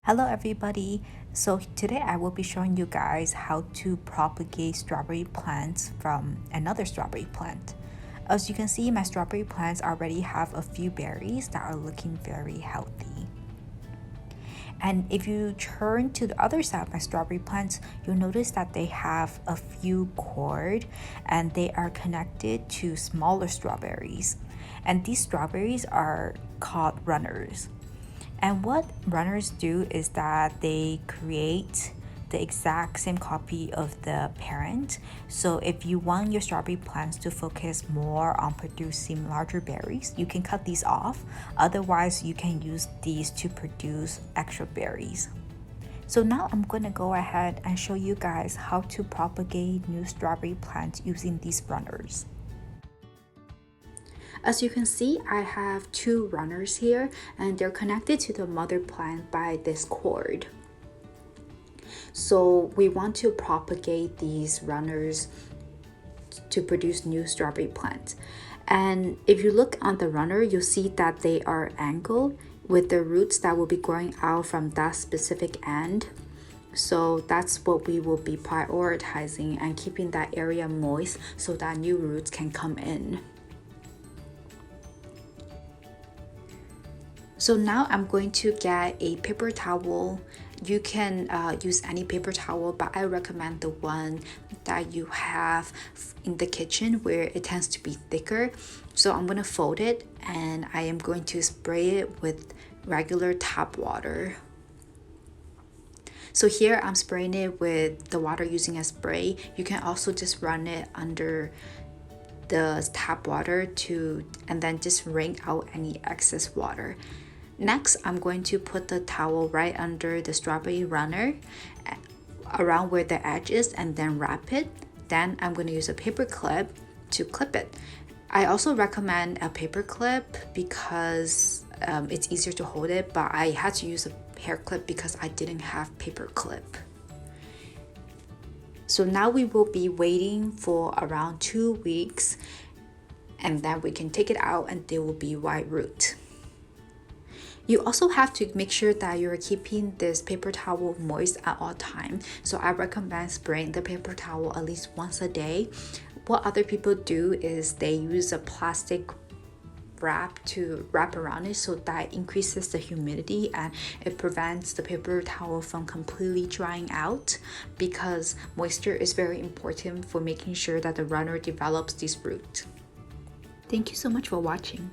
Hello everybody. So today I will be showing you guys how to propagate strawberry plants from another strawberry plant. As you can see, my strawberry plants already have a few berries that are looking very healthy. And if you turn to the other side of my strawberry plants, you'll notice that they have a few cords and they are connected to smaller strawberries. And these strawberries are called runners. And what runners do is that they create the exact same copy of the parent. So if you want your strawberry plants to focus more on producing larger berries, you can cut these off. Otherwise, you can use these to produce extra berries. So now I'm going to go ahead and show you guys how to propagate new strawberry plants using these runners. As you can see, I have two runners here and they're connected to the mother plant by this cord. So we want to propagate these runners to produce new strawberry plants. And if you look on the runner, you'll see that they are angled with the roots that will be growing out from that specific end. So that's what we will be prioritizing and keeping that area moist so that new roots can come in. So now I'm going to get a paper towel. You can use any paper towel, but I recommend the one that you have in the kitchen where it tends to be thicker. So I'm going to fold it and I am going to spray it with regular tap water. So here I'm spraying it with the water using a spray. You can also just run it under the tap water and then just wring out any excess water. Next, I'm going to put the towel right under the strawberry runner around where the edge is and then wrap it. Then I'm going to use a paper clip to clip it. I also recommend a paper clip because it's easier to hold it, but I had to use a hair clip because I didn't have paper clip. So now we will be waiting for around 2 weeks and then we can take it out and there will be white root. You also have to make sure that you're keeping this paper towel moist at all times. So I recommend spraying the paper towel at least once a day. What other people do is they use a plastic wrap to wrap around it so that increases the humidity and it prevents the paper towel from completely drying out, because moisture is very important for making sure that the runner develops this root. Thank you so much for watching.